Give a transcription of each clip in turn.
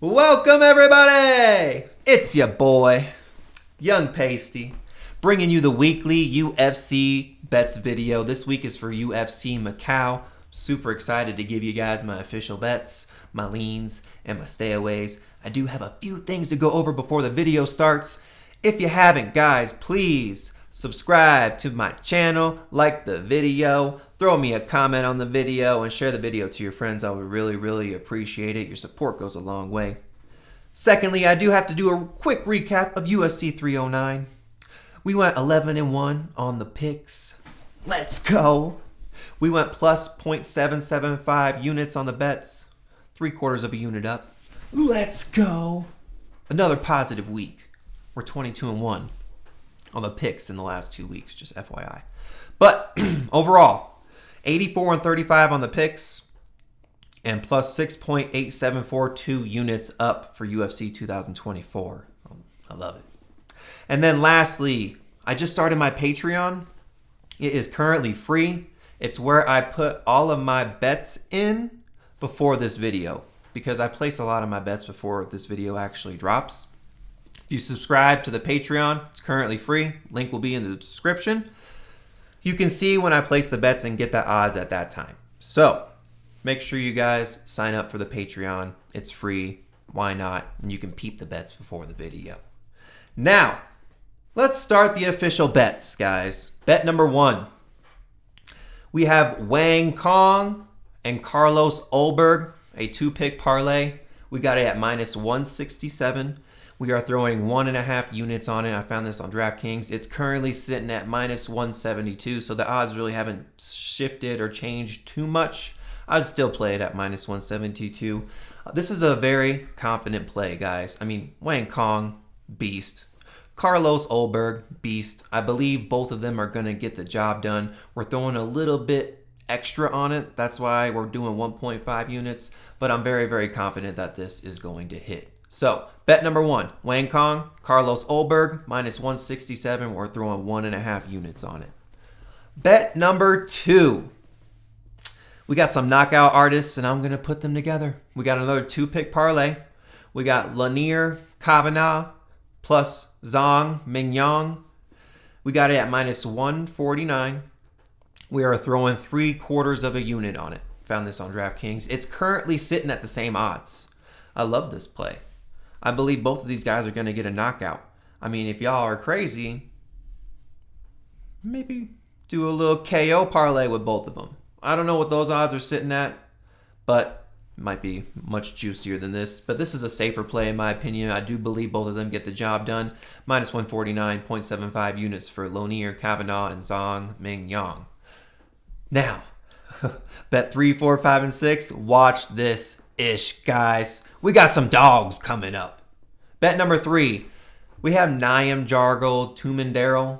Welcome everybody! It's your boy, Young Pastey, bringing you the weekly UFC bets video. This week is for UFC Macau. Super excited to give you guys my official bets, my leans, and my stayaways. I do have a few things to go over before the video starts. If you haven't, guys, please subscribe to my channel, like the video, throw me a comment on the video, and share the video to your friends. I would really appreciate it. Your support goes a long way. Secondly, I do have to do a quick recap of UFC 309. We went 11-1 on the picks. Let's go. We went plus 0.775 units on the bets. 3/4 of a unit up. Let's go. Another positive week. We're 22-1 on the picks in the last 2 weeks, just FYI. But overall, 84-35 on the picks and plus 6.8742 units up for UFC 2024. I love it. And then lastly, I just started my Patreon. It is currently free. It's where I put all of my bets in before this video, because I place a lot of my bets before this video actually drops. If you subscribe to the Patreon, it's currently free. Link will be in the description. You can see when I place the bets and get the odds at that time. So make sure you guys sign up for the Patreon. It's free. Why not? And you can peep the bets before the video. Now, let's start the official bets, guys. Bet number 1. We have Wang Kong and Carlos Ulberg, a 2-pick parlay. We got it at minus 167. We are throwing 1.5 units on it. I found this on DraftKings. It's currently sitting at minus 172, so the odds really haven't shifted or changed too much. I'd still play it at minus 172. This is a very confident play, guys. I mean, Wang Kong, beast. Carlos Ulberg, beast. I believe both of them are going to get the job done. We're throwing a little bit extra on it. That's why we're doing 1.5 units. But I'm very confident that this is going to hit. So, bet number 1, Wang Kong, Carlos Ulberg, minus 167. We're throwing 1.5 units on it. Bet number 2. We got some knockout artists, and I'm going to put them together. We got another 2-pick parlay. We got Lanier Kavanagh plus Zhang Mingyang. We got it at minus 149. We are throwing 3/4 of a unit on it. Found this on DraftKings. It's currently sitting at the same odds. I love this play. I believe both of these guys are going to get a knockout. I mean, if y'all are crazy, maybe do a little KO parlay with both of them. I don't know what those odds are sitting at, but it might be much juicier than this. But this is a safer play in my opinion. I do believe both of them get the job done. Minus 149.75 units for Lanier Kavanagh and Zhang Mingyang. Now, bet 3, 4, 5, and 6. Watch this ish, guys. We got some dogs coming up. Bet number 3. We have Niam Jargel Tumendero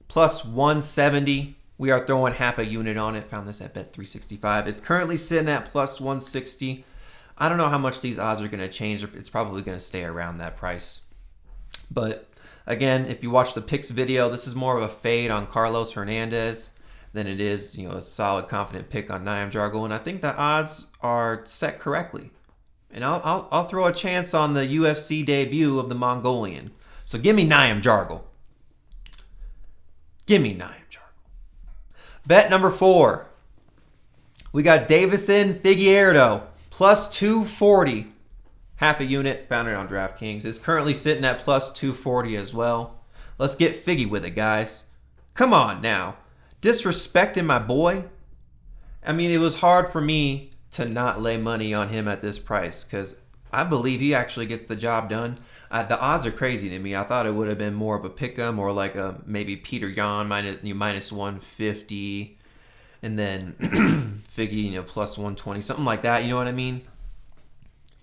plus 170. We are throwing half a unit on it. Found this at bet 365. It's currently sitting at plus 160. I don't know how much these odds are going to change. It's probably going to stay around that price. But again, if you watch the picks video, this is more of a fade on Carlos Hernandez than it is, a solid, confident pick on Niam Jargel. And I think the odds are set correctly. And I'll throw a chance on the UFC debut of the Mongolian. So give me Niam Jargel. Give me Niam Jargel. Bet number 4. We got Davison Figueiredo plus 240. Half a unit. Found it on DraftKings. It's currently sitting at plus 240 as well. Let's get Figgy with it, guys. Come on now. Disrespecting my boy. I mean, it was hard for me to not lay money on him at this price because I believe he actually gets the job done. The odds are crazy to me. I thought it would have been more of a pick'em or like a maybe Peter Yan minus 150 and then Figgy plus 120, something like that. You know what I mean?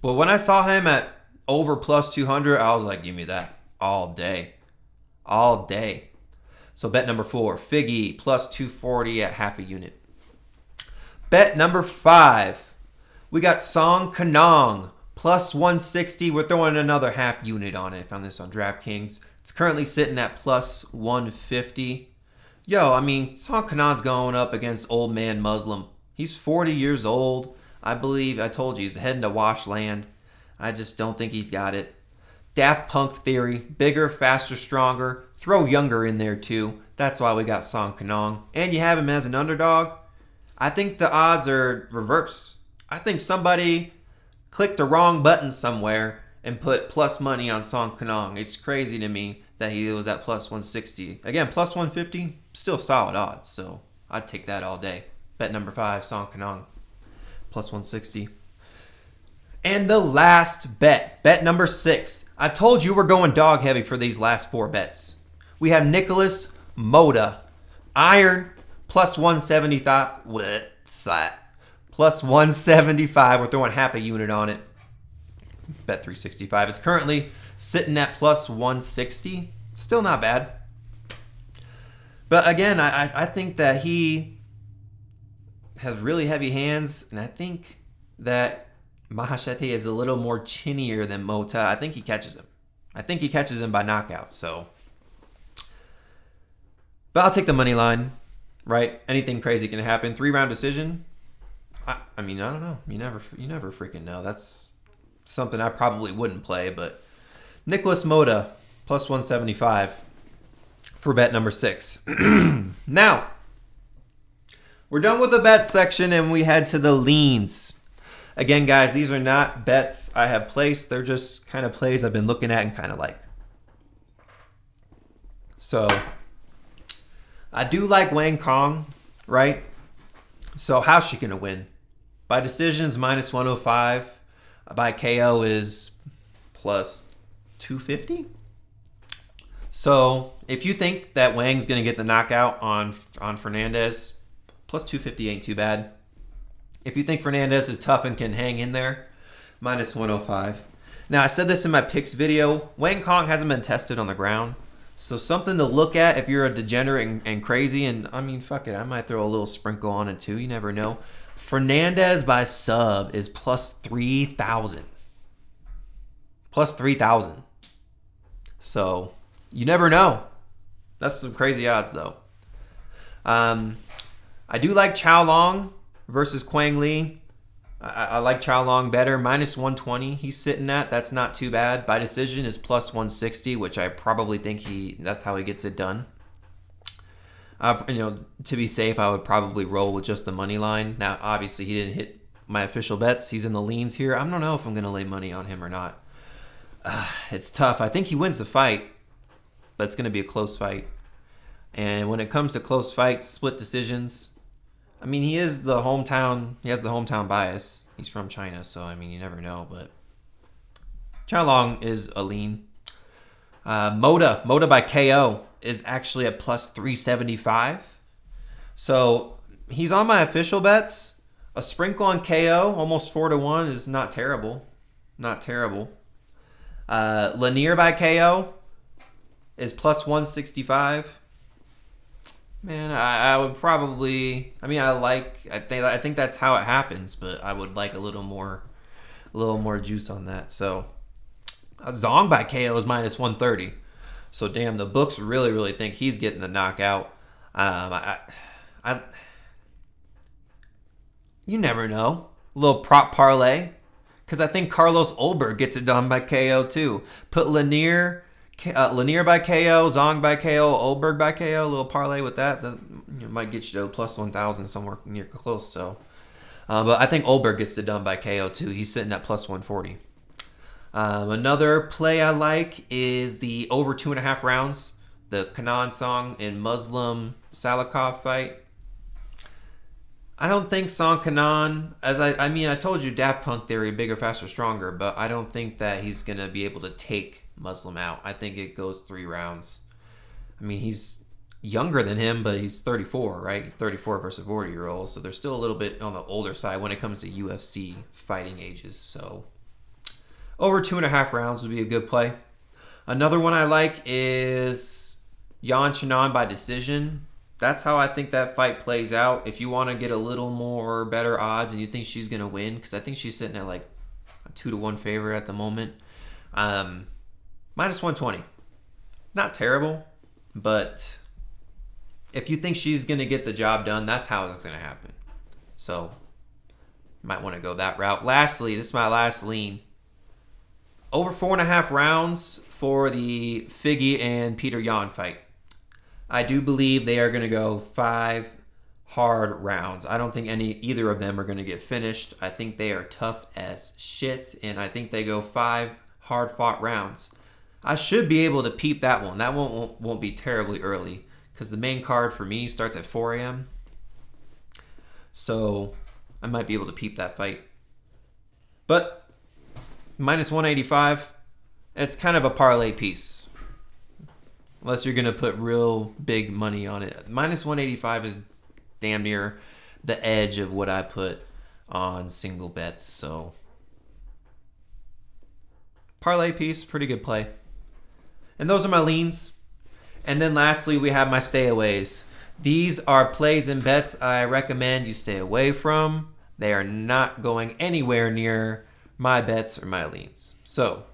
But when I saw him at over plus 200, I was like, give me that all day. All day. So bet number 4, Figgy plus 240 at half a unit. Bet number 5, we got Song Kanong plus 160. We're throwing another half unit on it. Found this on DraftKings. It's currently sitting at plus 150. Yo, I mean, Song Kanong's going up against old man Muslim. He's 40 years old. I believe, I told you, he's heading to Washland. I just don't think he's got it. Daft Punk theory, bigger, faster, stronger. Throw Younger in there too. That's why we got Song Kanong. And you have him as an underdog. I think the odds are reverse. I think somebody clicked the wrong button somewhere and put plus money on Song Kanong. It's crazy to me that he was at plus 160. Again, plus 150, still solid odds. So I'd take that all day. Bet number 5, Song Kanong, plus 160. And the last bet number 6. I told you we're going dog heavy for these last 4 bets. We have Nicholas Moda, iron, plus 175. What? Flat. Plus 175. We're throwing half a unit on it. Bet 365. It's currently sitting at plus 160. Still not bad. But again, I think that he has really heavy hands, and I think that Mahasheti is a little more chinnier than Mota. I think he catches him. I think he catches him by knockout. So, but I'll take the money line, right? Anything crazy can happen. 3-round decision. I mean, I don't know. You never freaking know. That's something I probably wouldn't play. But Nicholas Mota plus 175 for bet number 6. Now we're done with the bet section and we head to the leans. Again, guys, these are not bets I have placed. They're just kind of plays I've been looking at and kind of like. So, I do like Wang Kong, right? So, how's she going to win? By decisions, minus 105. By KO is plus 250. So, if you think that Wang's going to get the knockout on Fernandez, plus 250 ain't too bad. If you think Fernandez is tough and can hang in there, minus 105. Now, I said this in my picks video. Wang Kong hasn't been tested on the ground. So something to look at if you're a degenerate and crazy. And, I mean, fuck it. I might throw a little sprinkle on it, too. You never know. Fernandez by sub is plus 3,000. Plus 3,000. So, you never know. That's some crazy odds, though. I do like Chao Long versus Quang Lee. I like Chao Long better. Minus 120 he's sitting at. That's not too bad. By decision is plus 160, which I probably think that's how he gets it done. To be safe, I would probably roll with just the money line. Now, obviously, he didn't hit my official bets. He's in the leans here. I don't know if I'm going to lay money on him or not. It's tough. I think he wins the fight, but it's going to be a close fight. And when it comes to close fights, split decisions, I mean, he has the hometown bias. He's from China, so, I mean, you never know. But Chao Long is a lean. Moda by KO is actually at plus 375. So, he's on my official bets. A sprinkle on KO, almost 4-1, is not terrible. Not terrible. Lanier by KO is plus 165. Man, I would probably. I mean, I think that's how it happens, but I would like a little more juice on that. So, Zong by KO is minus 130. So, damn, the books really think he's getting the knockout. You never know. A little prop parlay, because I think Carlos Olberg gets it done by KO too. Put Lanier by KO, Zong by KO, Olberg by KO. A little parlay with that. Might get you to plus 1,000 somewhere near close. So, but I think Olberg gets it done by KO too. He's sitting at plus 140. Another play I like is the over 2.5 rounds. The Kanan Song and Muslim Salikov fight. I don't think Song Kanan, I told you Daft Punk theory, bigger, faster, stronger, but I don't think that he's going to be able to take Muslim out. I think it goes 3 rounds. I mean, he's younger than him, but he's 34, right? He's 34 versus 40-year-old, so they're still a little bit on the older side when it comes to UFC fighting ages. So over 2.5 rounds would be a good play. Another one I like is Yan Xiaonan by decision. That's how I think that fight plays out. If you want to get a little more better odds and you think she's going to win, because I think she's sitting at like a 2-1 favorite at the moment. Minus 120. Not terrible, but if you think she's going to get the job done, that's how it's going to happen. So, you might want to go that route. Lastly, this is my last lean. over 4.5 rounds for the Figgy and Peter Yan fight. I do believe they are going to go 5 hard rounds. I don't think either of them are going to get finished. I think they are tough as shit, and I think they go 5 hard-fought rounds. I should be able to peep that one. That one won't be terribly early because the main card for me starts at 4 a.m. So I might be able to peep that fight. But minus 185, it's kind of a parlay piece. Unless you're going to put real big money on it. Minus 185 is damn near the edge of what I put on single bets. So parlay piece, pretty good play. And those are my leans. And then lastly, we have my stayaways. These are plays and bets I recommend you stay away from. They are not going anywhere near my bets or my leans. So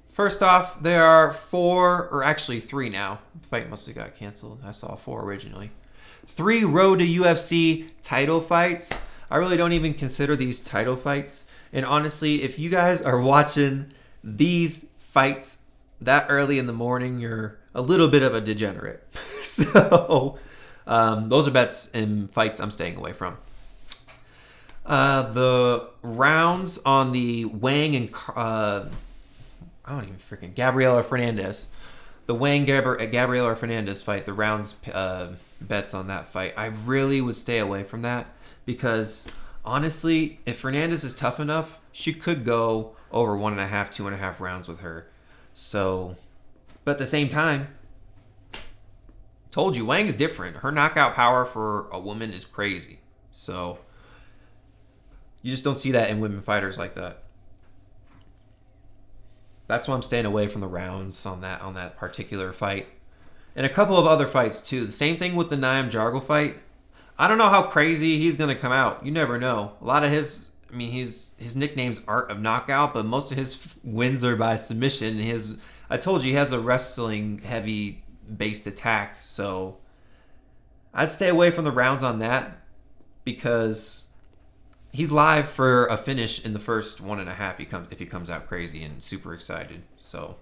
first off, there are 4, or actually 3 now. The fight must have got canceled. I saw 4 originally. 3 road to UFC title fights. I really don't even consider these title fights. And honestly, if you guys are watching these fights that early in the morning, you're a little bit of a degenerate. So those are bets and fights I'm staying away from. The rounds on the Wang and Gabriela Fernandez. The Wang Gabriela Fernandez fight, the rounds bets on that fight. I really would stay away from that because honestly, if Fernandez is tough enough, she could go over 1.5, 2.5 rounds with her. So, but at the same time, told you, Wang's different. Her knockout power for a woman is crazy. So, you just don't see that in women fighters like that. That's why I'm staying away from the rounds on that particular fight. And a couple of other fights too. The same thing with the Naim Jargle fight. I don't know how crazy he's going to come out. You never know. A lot of his nickname's Art of Knockout, but most of his wins are by submission. I told you, he has a wrestling heavy based attack. So I'd stay away from the rounds on that because he's live for a finish in the first 1.5 if he comes out crazy and super excited. So,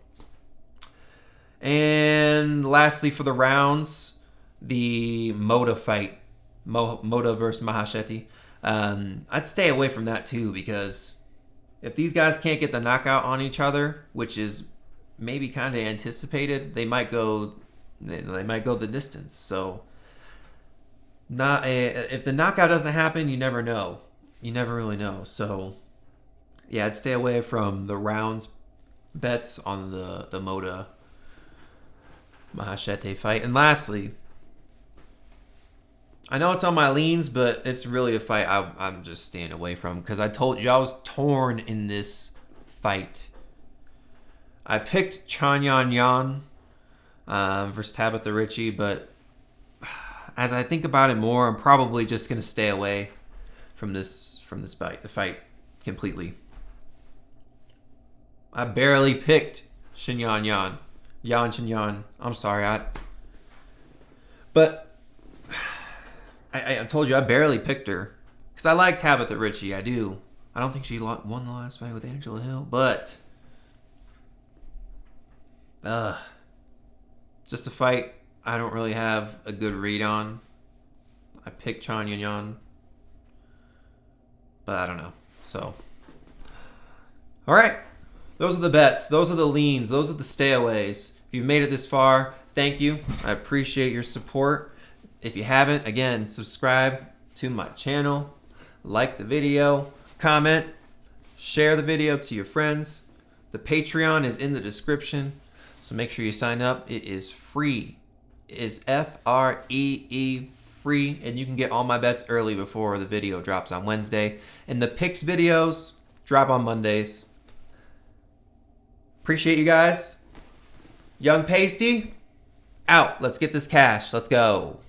and lastly for the rounds, the Moda fight, Moda versus Mahasheti. I'd stay away from that too because if these guys can't get the knockout on each other, which is maybe kind of anticipated, they might go the distance. So, if the knockout doesn't happen, you never know. You never really know. So, yeah, I'd stay away from the rounds bets on the Moda Mahasheti fight. And lastly, I know it's on my leans, but it's really a fight I'm just staying away from because I told you I was torn in this fight. I picked Chan Yan Yan versus Tabitha Ritchie, but as I think about it more, I'm probably just going to stay away from this fight completely. I barely picked Yan Shinyan. I'm sorry, but I told you I barely picked her because I like Tabitha Ritchie. I do. I don't think she won the last fight with Angela Hill, but just a fight I don't really have a good read on. I picked Chan Yan, but I don't know. So, all right. Those are the bets. Those are the leans. Those are the stayaways. If you've made it this far, thank you. I appreciate your support. If you haven't, again, subscribe to my channel, like the video, comment, share the video to your friends. The Patreon is in the description, so make sure you sign up. It is free. It is FREE free, and you can get all my bets early before the video drops on Wednesday. And the picks videos drop on Mondays. Appreciate you guys. Young Pastey, out. Let's get this cash. Let's go.